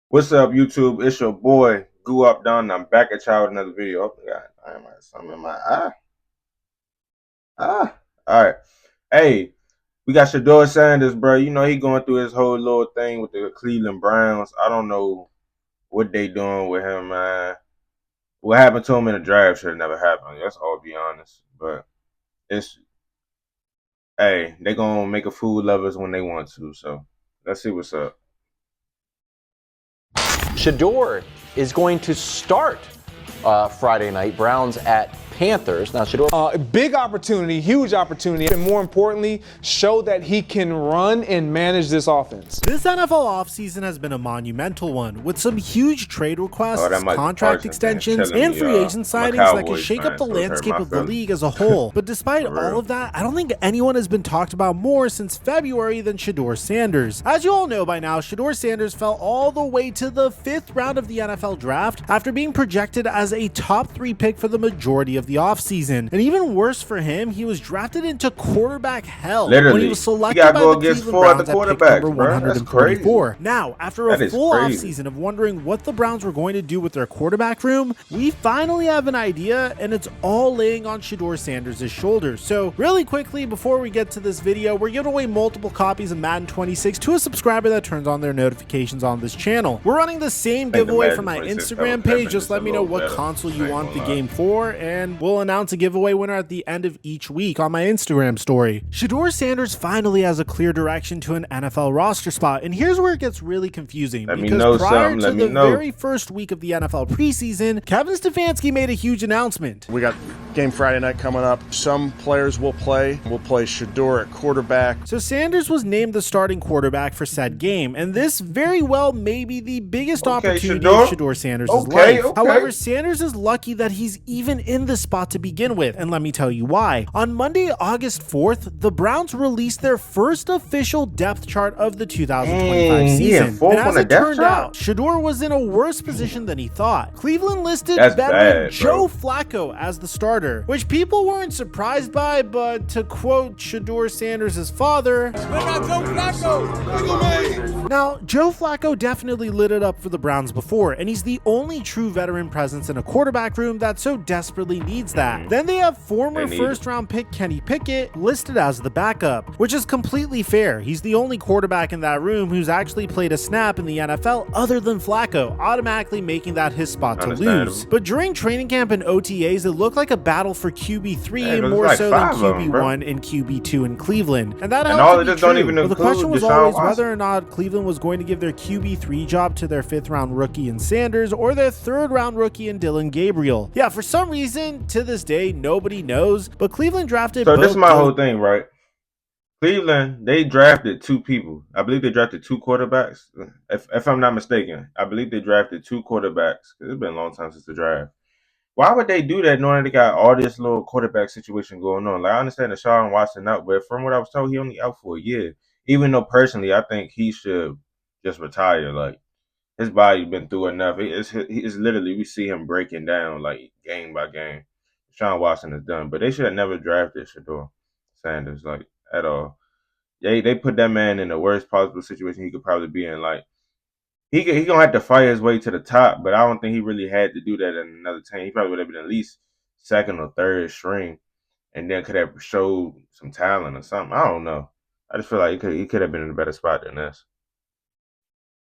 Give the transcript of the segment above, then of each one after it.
What's up, YouTube? It's your boy Guwop Don. And I'm back at y'all with another video. Oh God, I am something in my eye. All right. Hey, we got Shedeur Sanders, bro. You know he going through his whole little thing with the Cleveland Browns. I don't know what they doing with him, man. What happened to him in the draft should have never happened. Let's all be honest. But it's they gonna make a fool of us when they want to. So let's see what's up. Shedeur is going to start Friday night. Browns at Panthers. Now, Shedeur. Big opportunity, huge opportunity, and more importantly, show that he can run and manage this offense. This NFL offseason has been a monumental one, with some huge trade requests, contract extensions, and free agent signings that can shake up the landscape of the league as a whole. But despite all of that, I don't think anyone has been talked about more since February than Shedeur Sanders. As you all know by now, Shedeur Sanders fell all the way to the 5th round of the NFL draft after being projected as a top 3 pick for the majority of the offseason. And even worse for him, he was drafted into quarterback hell when he was selected by the Cleveland Browns at pick number 144. Now, after a full offseason of wondering what the Browns were going to do with their quarterback room, we finally have an idea, and it's all laying on Shedeur Sanders' shoulders. So really quickly, before we get to this video, we're giving away multiple copies of Madden 26 to a subscriber that turns on their notifications on this channel. We're running the same giveaway from my Instagram page. Just let me know what console you want the game for, and we'll announce a giveaway winner at the end of each week on my Instagram story. Shedeur Sanders finally has a clear direction to an NFL roster spot, and here's where it gets really confusing, because prior to the very first week of the NFL preseason, Kevin Stefanski made a huge announcement. We got game Friday night coming up. Some players will play. We'll play Shedeur at quarterback. So Sanders was named the starting quarterback for said game, and this very well may be the biggest opportunity of Shedeur Sanders' life. However, Sanders is lucky that he's even in the spot to begin with, and let me tell you why. On Monday, August 4th, the Browns released their first official depth chart of the 2025 season, and as it turned out, Shedeur was in a worse position than he thought. Cleveland listed veteran Joe Flacco as the starter, which people weren't surprised by, but to quote Shedeur Sanders' father, now, Joe Flacco definitely lit it up for the Browns before, and he's the only true veteran presence in a quarterback room that so desperately needs that. Then they have former first-round pick Kenny Pickett listed as the backup, which is completely fair. He's the only quarterback in that room who's actually played a snap in the NFL other than Flacco, automatically making that his spot to lose. But during training camp and OTAs, it looked like a battle for QB3 more so than QB1 and QB2 in Cleveland. And that helped to be true. But the question was always whether or not Cleveland was going to give their QB3 job to their 5th-round rookie in Sanders or their 3rd-round rookie in Dillon Gabriel. Yeah, for some reason, to this day, nobody knows, but Cleveland drafted both. So this is my whole thing, right? Cleveland, they drafted 2 people. I believe they drafted 2 quarterbacks. If I'm not mistaken, I believe they drafted 2 quarterbacks. It's been a long time since the draft. Why would they do that knowing they got all this little quarterback situation going on? Like, I understand that Deshaun Watson out, but from what I was told, he only out for a year. Even though personally, I think he should just retire. Like, his body's been through enough. It's literally, we see him breaking down like game by game. Deshaun Watson is done, but they should have never drafted Shedeur Sanders like at all. They put that man in the worst possible situation he could probably be in. Like, he gonna have to fight his way to the top, but I don't think he really had to do that in another team. He probably would have been at least 2nd or 3rd string, and then could have showed some talent or something. I don't know. I just feel like he could have been in a better spot than this.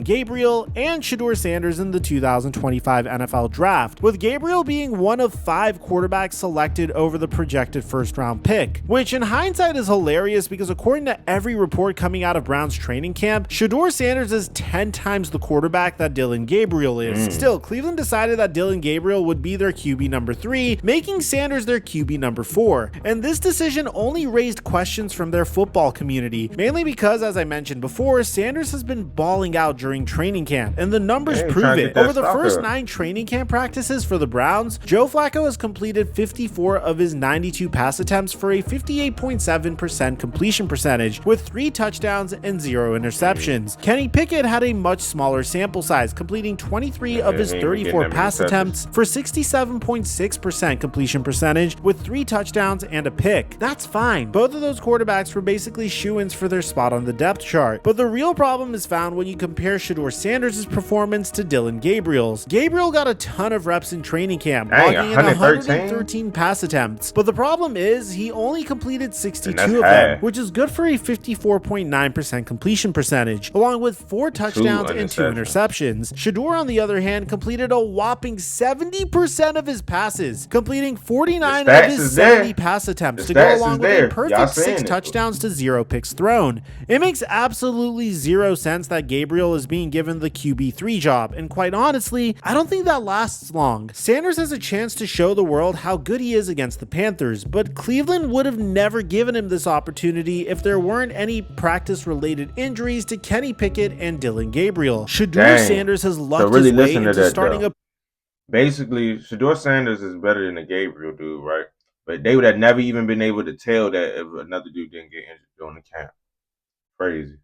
Gabriel and Shedeur Sanders in the 2025 NFL Draft, with Gabriel being one of 5 quarterbacks selected over the projected 1st-round pick, which in hindsight is hilarious because according to every report coming out of Browns training camp, Shedeur Sanders is 10 times the quarterback that Dillon Gabriel is. Still, Cleveland decided that Dillon Gabriel would be their QB number 3, making Sanders their QB number 4, and this decision only raised questions from their football community, mainly because, as I mentioned before, Sanders has been balling out during training camp, and the numbers prove it. Over the first 9 training camp practices for the Browns, Joe Flacco has completed 54 of his 92 pass attempts for a 58.7% completion percentage, with 3 touchdowns and 0 interceptions. Kenny Pickett had a much smaller sample size, completing 23 of his 34 pass attempts for 67.6% completion percentage, with 3 touchdowns and a pick. That's fine. Both of those quarterbacks were basically shoo-ins for their spot on the depth chart, but the real problem is found when you compare compare Shedeur Sanders' performance to Dillon Gabriel's. Gabriel got a ton of reps in training camp, logging in 113 pass attempts, but the problem is he only completed 62 of them, which is good for a 54.9% completion percentage, along with 4 touchdowns and 2 interceptions. Shedeur, on the other hand, completed a whopping 70% of his passes, completing 49 of his 70 pass attempts to go along with a perfect 6 touchdowns to 0 picks thrown. It makes absolutely zero sense that Gabriel is being given the QB3 job, and quite honestly, I don't think that lasts long. Sanders has a chance to show the world how good he is against the Panthers, but Cleveland would have never given him this opportunity if there weren't any practice-related injuries to Kenny Pickett and Dillon Gabriel. Shedeur Sanders has lucked his way into starting a... Basically, Shedeur Sanders is better than the Gabriel dude, right? But they would have never even been able to tell that if another dude didn't get injured during the camp. Crazy.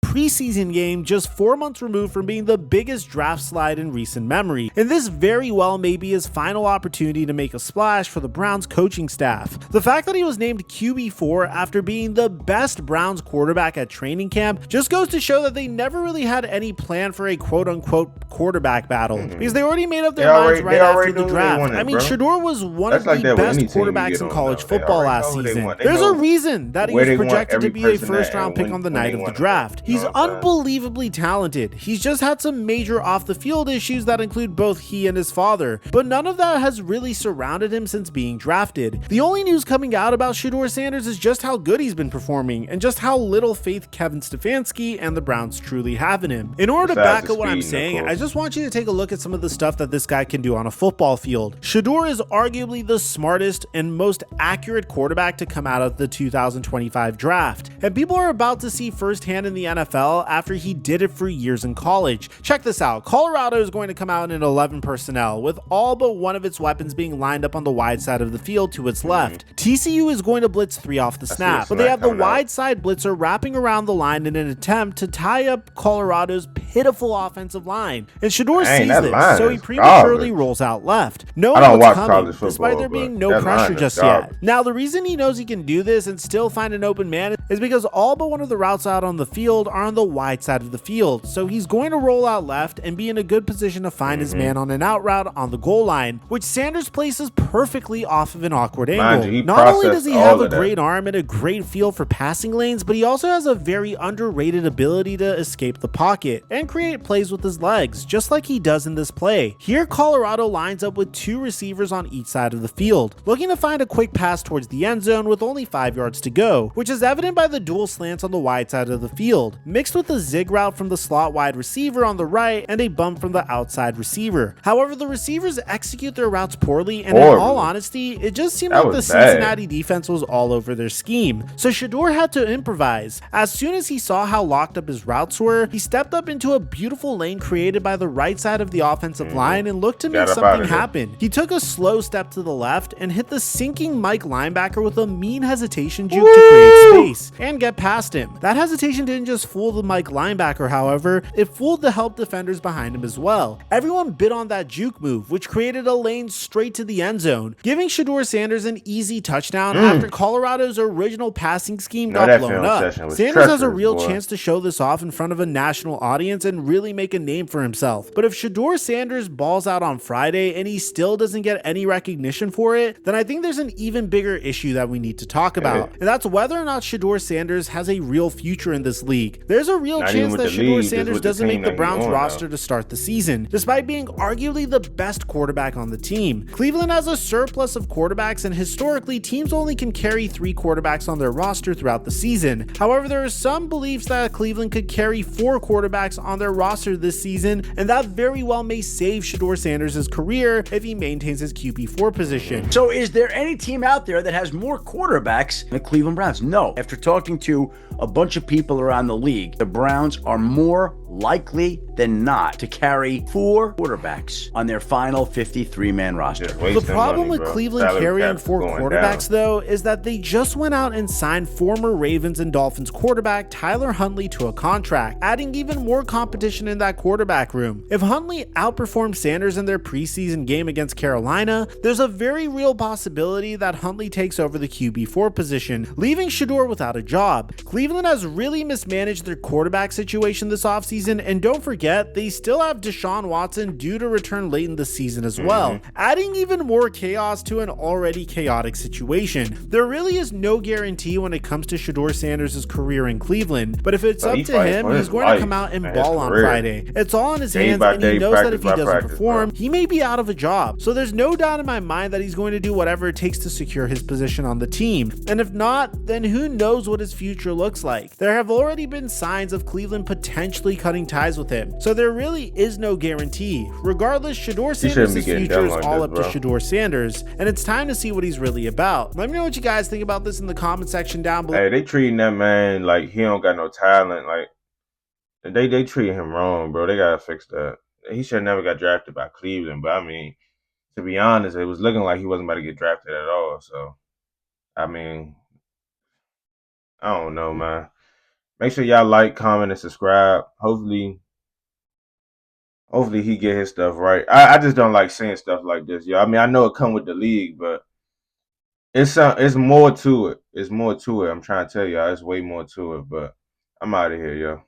Preseason game just 4 months removed from being the biggest draft slide in recent memory, and this very well may be his final opportunity to make a splash for the Browns coaching staff. The fact that he was named QB4 after being the best Browns quarterback at training camp just goes to show that they never really had any plan for a quote-unquote quarterback battle, because they already made up their minds right after the draft. I mean, Shedeur was one of the best quarterbacks in college football last season. There's a reason that he was projected to be a first-round pick on the night of the draft. He's unbelievably talented. He's just had some major off-the-field issues that include both he and his father, but none of that has really surrounded him since being drafted. The only news coming out about Shedeur Sanders is just how good he's been performing and just how little faith Kevin Stefanski and the Browns truly have in him. In order to back up what I'm saying, I just want you to take a look at some of the stuff that this guy can do on a football field. Shedeur is arguably the smartest and most accurate quarterback to come out of the 2025 draft, and people are about to see firsthand in the NFL after he did it for years in college. Check this out. Colorado is going to come out in 11 personnel, with all but one of its weapons being lined up on the wide side of the field to its left. TCU is going to blitz 3 off the snap, but they have the wide side blitzer wrapping around the line in an attempt to tie up Colorado's pitiful offensive line. And Shedeur sees this, so he prematurely rolls out left, knowing what's coming, despite there being no pressure just yet. Now, the reason he knows he can do this and still find an open man is because all but one of the routes out on the field are on the wide side of the field, so he's going to roll out left and be in a good position to find his man on an out route on the goal line, which Sanders places perfectly off of an awkward angle. Not only does he have a great arm and a great feel for passing lanes, but he also has a very underrated ability to escape the pocket and create plays with his legs, just like he does in this play. Here, Colorado lines up with 2 receivers on each side of the field, looking to find a quick pass towards the end zone with only 5 yards to go, which is evident by the dual slants on the wide side of the field, mixed with a zig route from the slot wide receiver on the right and a bump from the outside receiver. However, the receivers execute their routes poorly, and in all honesty, it just seemed like the Cincinnati defense was all over their scheme. So Shedeur had to improvise. As soon as he saw how locked up his routes were, he stepped up into a beautiful lane created by the right side of the offensive line and looked to make something happen. He took a slow step to the left and hit the sinking Mike linebacker with a mean hesitation juke to create space and get past him. That hesitation didn't just fool the Mike linebacker, however, it fooled the help defenders behind him as well. Everyone bid on that juke move, which created a lane straight to the end zone, giving Shedeur Sanders an easy touchdown after Colorado's original passing scheme got blown up. Sanders has a real chance to show this off in front of a national audience and really make a name for himself. But if Shedeur Sanders balls out on Friday and he still doesn't get any recognition for it, then I think there's an even bigger issue that we need to talk about, and that's whether or not Shedeur Sanders has a real future in this league. There's a real chance that Shedeur Sanders doesn't make the Browns roster to start the season, despite being arguably the best quarterback on the team. Cleveland has a surplus of quarterbacks, and historically, teams only can carry 3 quarterbacks on their roster throughout the season. However, there are some beliefs that Cleveland could carry 4 quarterbacks on their roster this season, and that very well may save Shedeur Sanders' career if he maintains his QB4 position. So is there any team out there that has more quarterbacks than the Cleveland Browns? No. After talking to a bunch of people around the league, the Browns are more likely than not to carry 4 quarterbacks on their final 53-man roster. The problem with Cleveland carrying 4 quarterbacks, though, is that they just went out and signed former Ravens and Dolphins quarterback Tyler Huntley to a contract, adding even more competition in that quarterback room. If Huntley outperformed Sanders in their preseason game against Carolina, there's a very real possibility that Huntley takes over the QB4 position, leaving Shedeur without a job. Cleveland has really mismanaged their quarterback situation this offseason, and don't forget, they still have Deshaun Watson due to return late in the season as well, adding even more chaos to an already chaotic situation. There really is no guarantee when it comes to Shedeur Sanders' career in Cleveland, but if it's up to him, he's going to come out and ball on Friday. It's all in his hands, and he knows that if he doesn't perform, he may be out of a job. So there's no doubt in my mind that he's going to do whatever it takes to secure his position on the team. And if not, then who knows what his future looks like. There have already been signs of Cleveland potentially cutting ties with him, so there really is no guarantee. Regardless, Shedeur Sanders' future is all up to Shedeur Sanders, and it's time to see what he's really about. Let me know what you guys think about this in the comment section down below. Hey, they treating that man like he don't got no talent. Like they treating him wrong, bro. They gotta fix that. He should have never got drafted by Cleveland, but I mean, to be honest, it was looking like he wasn't about to get drafted at all. So, I mean, I don't know, man. Make sure y'all like, comment, and subscribe. Hopefully he get his stuff right. I just don't like saying stuff like this, yo. I mean, I know it come with the league, but it's more to it. It's more to it. I'm trying to tell y'all, it's way more to it. But I'm out of here, yo.